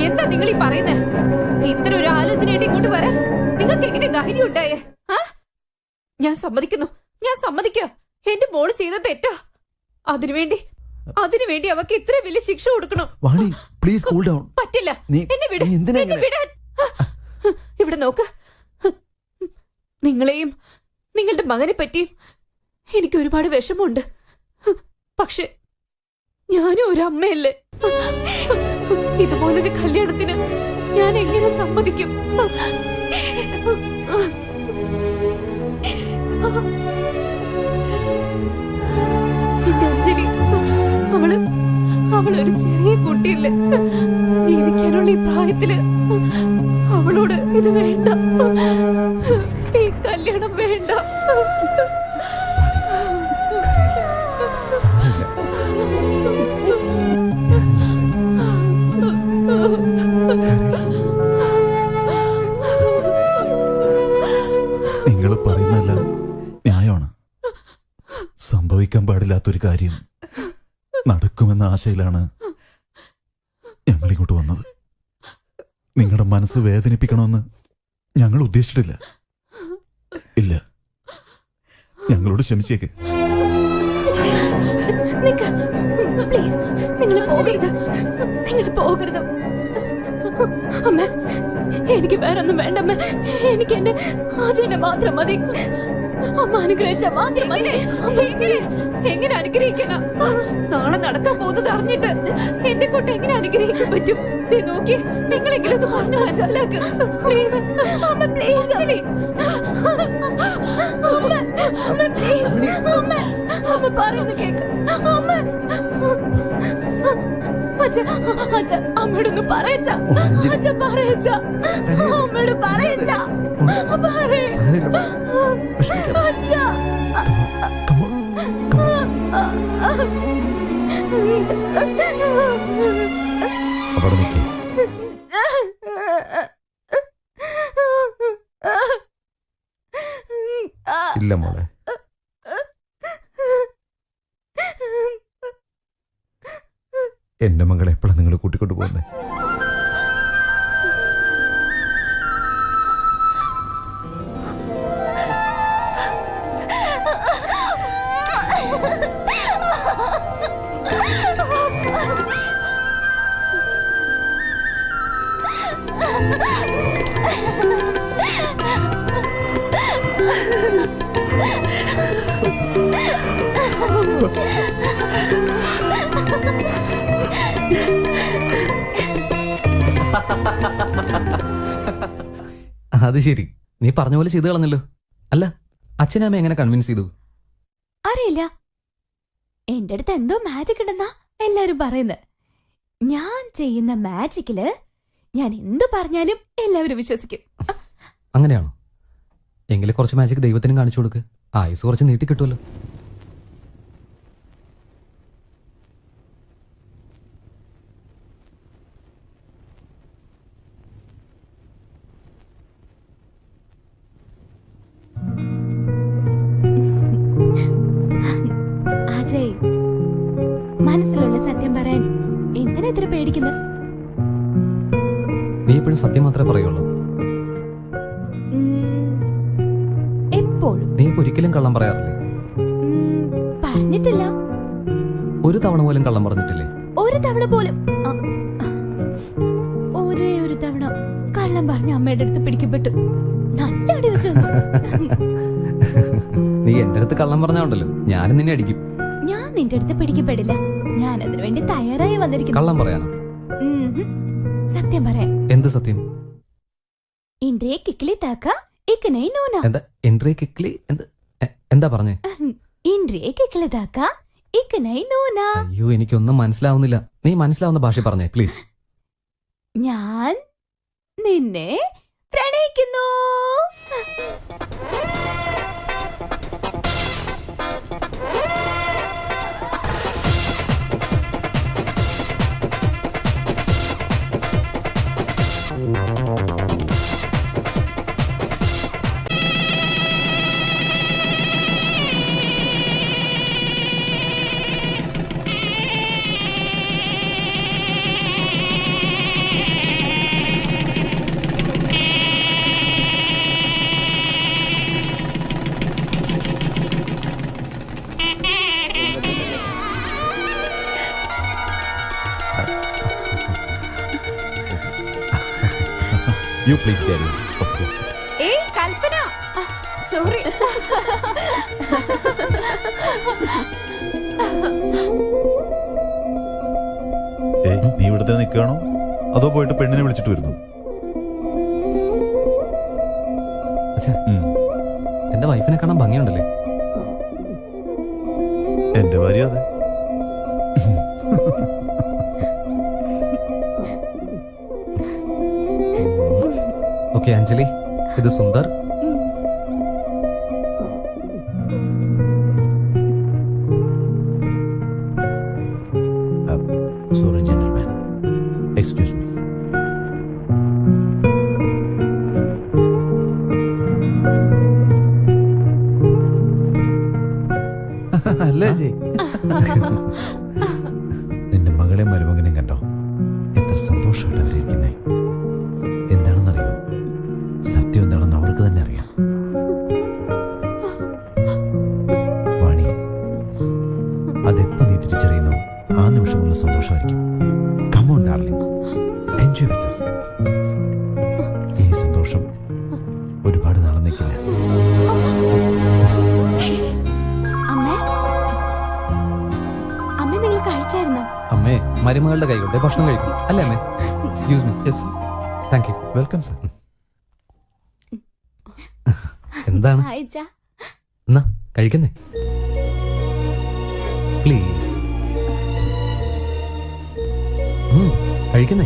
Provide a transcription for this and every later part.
എന്താ നിങ്ങൾ ഈ പറയുന്നേ? ഇത്ര ഒരു ആലോചനയായിട്ട് ഇങ്ങോട്ട് വരാൻ നിങ്ങൾക്ക് എങ്ങനെ ധൈര്യം ഉണ്ടായേ? ഞാൻ സമ്മതിക്കുക. എന്റെ മോള് ചെയ്ത തെറ്റാ. അതിനുവേണ്ടി അവക്ക് ഇത്ര വലിയ ശിക്ഷ കൊടുക്കണം. പറ്റില്ല. എന്നെ വിടാൻ. ഇവിടെ നോക്ക്, നിങ്ങളെയും നിങ്ങളുടെ മകനെ പറ്റിയും എനിക്ക് ഒരുപാട് വിഷമമുണ്ട്. പക്ഷെ ഞാനും ഒരു അമ്മയല്ലേ. ഇതുപോലൊരു കല്യാണത്തിന് ഞാൻ എങ്ങനെ സമ്മതിക്കും? എന്റെ അഞ്ജലി, അവളൊരു ചെറിയ കുട്ടിയല്ലേ. ജീവിക്കാനുള്ള ഈ പ്രായത്തില് അവളോട് ഇത് വേണ്ട, ഈ കല്യാണം വേണ്ട. നിങ്ങൾ പറയുന്നതല്ല ന്യായമാണ്. സംഭവിക്കാൻ പാടില്ലാത്തൊരു കാര്യം നടക്കുമെന്ന ആശയിലാണ് ഞങ്ങളിങ്ങോട്ട് വന്നത്. നിങ്ങളുടെ മനസ്സ് വേദനിപ്പിക്കണമെന്ന് ഞങ്ങൾ ഉദ്ദേശിച്ചിട്ടില്ല. ഇല്ല, ഞങ്ങളോട് ക്ഷമിച്ചേക്ക്. നിങ്ങൾ പോകരുത് അമ്മ. എനിക്ക് വേറൊന്നും വേണ്ടമ്മ. എനിക്ക് എന്റെ ആചാനെ മാത്രം മതി. അമ്മ അനുഗ്രഹിച്ച മാത്രം മതി. എങ്ങനെ അനുഗ്രഹിക്കാനാ? നാളെ നടക്കാൻ പോകുന്നത് അറിഞ്ഞിട്ട് എന്റെ കുട്ടി എങ്ങനെ അനുഗ്രഹിക്കാൻ പറ്റും? നോക്കി, നിങ്ങളെങ്കിലും ഒന്ന് പറഞ്ഞു മനസ്സിലാക്ക്. അമ്മ പറയുന്നത് കേക്ക്. അമ്മയോടൊന്ന് പറയച്ച. അമ്മയോട് പറയച്ച. അവിടെ നിൽക്കേ. ഇല്ല മോളെ, എന്റെ മകളെ എപ്പോഴാണ് നിങ്ങൾ കൂട്ടിക്കൊണ്ടു പോകുന്നത്? അത് ശരി, നീ പറഞ്ഞ പോലെ ചെയ്തു കളഞ്ഞല്ലോ. അല്ല, അച്ഛനമ്മ എങ്ങനെ കൺവിൻസ് ചെയ്തു? അറിയില്ല, എന്റെ അടുത്ത് എന്തോ മാജിക് ഉണ്ടെന്നാ എല്ലാരും പറയുന്നത്. ഞാൻ ചെയ്യുന്ന മാജിക്കില് ഞാൻ എന്ത് പറഞ്ഞാലും എല്ലാവരും വിശ്വസിക്കും. അങ്ങനെയാണോ? എങ്കിലും കുറച്ച് മാജിക് ദൈവത്തിനും കാണിച്ചു കൊടുക്ക്. ആയുസ് കുറച്ച് നീട്ടി കിട്ടുമല്ലോ. അജയ്, മനസ്സിലുള്ള സത്യം പറയാൻ എന്തിനാ ഇത്ര പേടിക്കുന്നത്? നീ എപ്പോഴും സത്യം മാത്രമേ പറയുള്ളൂ. എപ്പോഴും? നീ ഇപ്പൊ ഒരിക്കലും കള്ളം പറയാറില്ലേ? പറഞ്ഞിട്ടില്ല. ഒരു തവണ പോലും കള്ളം പറഞ്ഞിട്ടില്ലേ? ഒരു തവണ പോലും. ഒരേ ഒരു തവണ കള്ളം പറഞ്ഞ അമ്മയുടെ അടുത്ത് പിടിക്കപ്പെട്ടു. നല്ല അടി വെച്ചു. നീ എന്റെ അടുത്ത് കള്ളം പറഞ്ഞാണ്ടല്ലോ, ഞാനും നിന്നെ അടിക്കും. ഞാൻ നിന്റെ അടുത്ത് പിടിക്കപ്പെടില്ല. ഞാൻ അതിനു വേണ്ടി തയ്യാറായി വന്നിരിക്കുന്നു. കള്ളം പറയാനോ? സത്യം പറയാൻ. എന്ത് സത്യം? ഇൻട്രേ കിക്കിളി താക്ക ഇക്കനൈ നോന. എന്താ പറഞ്ഞേ? ഇൻട്രേ കിക്കിളി താക്ക ഇക്കനൈ നോന. അയ്യോ, എനിക്കൊന്നും മനസ്സിലാവുന്നില്ല. നീ മനസ്സിലാവുന്ന ഭാഷ പറഞ്ഞേ പ്ലീസ്. ഞാൻ നിന്നെ പ്രണയിക്കുന്നു. You please carry. ഏയ് കൽപ്പന, സോറി. നീ ഇവിടെ തന്നെ നിൽക്കുകയാണോ അതോ പോയിട്ട് പെണ്ണിനെ വിളിച്ചിട്ട് വരുന്നു? അച്ഛാ, എന്റെ വൈഫിനെ കാണാൻ ഭംഗിയുണ്ടല്ലേ? എന്റെ ഭാര്യ അതെ. ഓക്കെ അഞ്ജലി, ഇത് Sundar. Sorry gentleman, excuse me. അല്ലേ ജി? നിന്റെ മകളെ മരുമകനെയും കണ്ടോ? എത്ര സന്തോഷമായിട്ട് അവരിയ്ക്കുന്നേ. എന്താണെന്നറിയോ? സത്യം എന്താണെന്ന് അവർക്ക് തന്നെ അറിയാം. വാണി, അതെപ്പോ നീ തിരിച്ചറിയുന്നു ആ നിമിഷമുള്ള സന്തോഷമായിരിക്കും. Come on, darling. Enjoy with us. ഈ സന്തോഷം ഒരുപാട് നാളെ നിൽക്കില്ല. അമ്മേ, അമ്മ നിങ്ങൾ കഴിച്ചായിരുന്നോ? അമ്മേ, മരുമകളുടെ കൈ കൊണ്ട് ഭക്ഷണം കഴിക്കും അല്ലേ അമ്മേ? Excuse me. Yes, thank you. welcome sir. എന്താണ്? അയച്ചാ എന്നാ കഴിക്കുന്നേ പ്ലീസ്. കഴിക്കുന്നേ.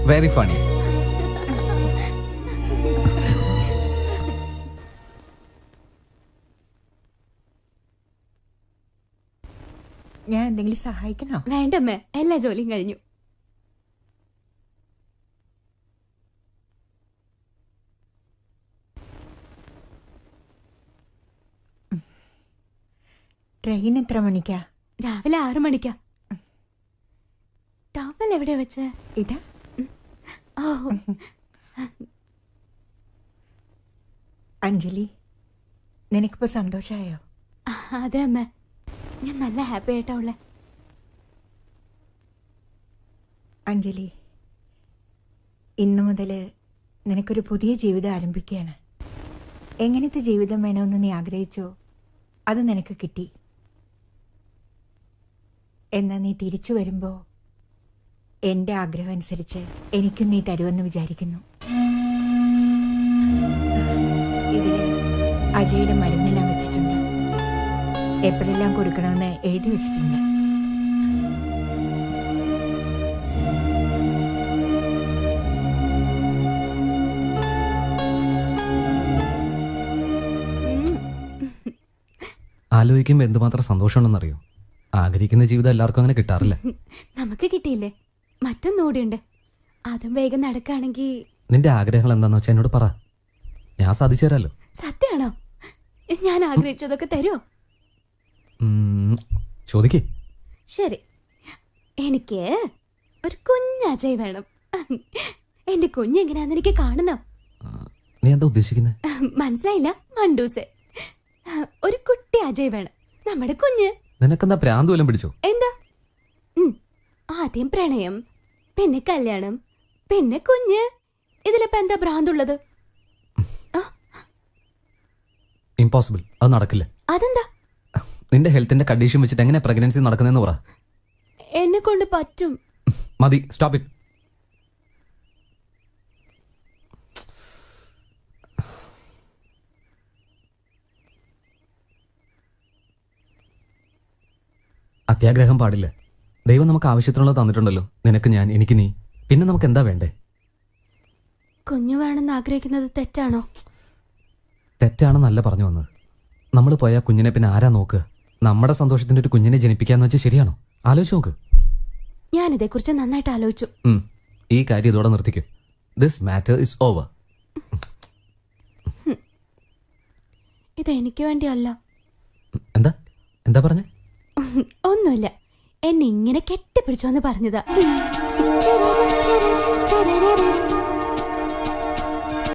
Very funny. ഞാൻ എന്തെങ്കിലും സഹായിക്കണോ? വേണ്ടമ്മേ, എല്ലാ ജോലിയും കഴിഞ്ഞു. ട്രെയിൻ എത്ര മണിക്കാ? രാവിലെ 6 മണിക്കാ. ടവൽ എവിടെ വെച്ച്? ഇതാ. ഓ, അഞ്ജലി, നിനക്കിപ്പോ സന്തോഷായോ? അതെ അമ്മ, ഞാൻ നല്ല ഹാപ്പി ആയിട്ടാ ഉള്ളെ. അഞ്ജലി, ഇന്നു മുതൽ നിനക്കൊരു പുതിയ ജീവിതം ആരംഭിക്കുകയാണ്. എങ്ങനത്തെ ജീവിതം വേണമെന്ന് നീ ആഗ്രഹിച്ചോ അത് നിനക്ക് കിട്ടി. എന്നാൽ നീ തിരിച്ചു വരുമ്പോൾ എൻ്റെ ആഗ്രഹം അനുസരിച്ച് എനിക്കും നീ തരുമെന്ന് വിചാരിക്കുന്നു. ഇതിൽ അജയുടെ മരുന്നെല്ലാം വെച്ചിട്ടുണ്ട്. എപ്പോഴെല്ലാം കൊടുക്കണമെന്ന് എഴുതി വെച്ചിട്ടുണ്ട്. ആലോചിക്കുമ്പോൾ എന്തുമാത്രം സന്തോഷമുണ്ടെന്നറിയോ? ആഗ്രഹിക്കുന്ന ജീവിതം എല്ലാവർക്കും അങ്ങനെ കിട്ടാറില്ല. നമുക്ക് കിട്ടിയില്ലേ? മറ്റൊന്നോടിയുണ്ട്, അതും വേഗം നടക്കുകയാണെങ്കിൽ. നിന്റെ ആഗ്രഹങ്ങൾ എന്താന്ന് വെച്ചാൽ എന്നോട് പറ, ഞാൻ സാധിച്ചു തരാമല്ലോ. സത്യമാണോ? ഞാൻ ആഗ്രഹിച്ചതൊക്കെ തരുമോ? ചോദിക്കേ. ശരി, എനിക്ക് ഒരു കുഞ്ഞ് അജയ് വേണം. എന്റെ കുഞ്ഞെങ്ങനെയാന്ന് എനിക്ക് കാണണം. നീ എന്താ ഉദ്ദേശിക്കുന്നത്? മനസ്സിലായില്ല? മണ്ടൂസ്. ഒരു കുട്ടി അജയ് വേണം, നമ്മുടെ കുഞ്ഞ്. നിനക്കെന്താ പ്രാന്ത് വല്ലതും പിടിച്ചോ? എന്താ? ആദ്യം പ്രണയം, പിന്നെ കല്യാണം, പിന്നെ കുഞ്ഞ്. ഇതിലിപ്പോ എന്താ ഭ്രാന്തുള്ളത്? ഇമ്പോസിബിൾ, അത് നടക്കില്ല. അതെന്താ? നിന്റെ ഹെൽത്തിന്റെ കണ്ടീഷൻ വെച്ചിട്ട് എങ്ങനെ പ്രഗ്നൻസി നടക്കുന്നതെന്ന് പറ. എന്നെ കൊണ്ട് പറ്റും. മതി, സ്റ്റോപ്പ് ഇറ്റ്. അത്യാഗ്രഹം പാടില്ല. ദൈവം നമുക്ക് ആവശ്യത്തിനുള്ളത് തന്നിട്ടുണ്ടല്ലോ. നിനക്ക് ഞാൻ, എനിക്ക് നീ, പിന്നെ നമുക്ക് എന്താ വേണ്ടേ? കുഞ്ഞു വേണമെന്ന് ആഗ്രഹിക്കുന്നത് തെറ്റാണോ? തെറ്റാണെന്നല്ല പറഞ്ഞു വന്നത്. നമ്മൾ പോയാൽ കുഞ്ഞിനെ പിന്നെ ആരാ നോക്കുക? നമ്മുടെ സന്തോഷത്തിന്റെ ഒരു കുഞ്ഞിനെ ജനിപ്പിക്കാന്ന് വെച്ചാൽ ശരിയാണോ? ആലോചിച്ച് നോക്ക്. ഞാനിതേക്കുറിച്ച് നന്നായിട്ട് ആലോചിച്ചു. ഈ കാര്യം ഇതോടെ നിർത്തിക്കും. This matter is over. ഇതെനിക്ക് വേണ്ടിയല്ല. എന്താ എന്താ പറഞ്ഞേ? ഒന്നുമില്ല, എന്നെ ഇങ്ങനെ കെട്ടിപ്പിടിച്ചോന്ന് പറഞ്ഞതാ.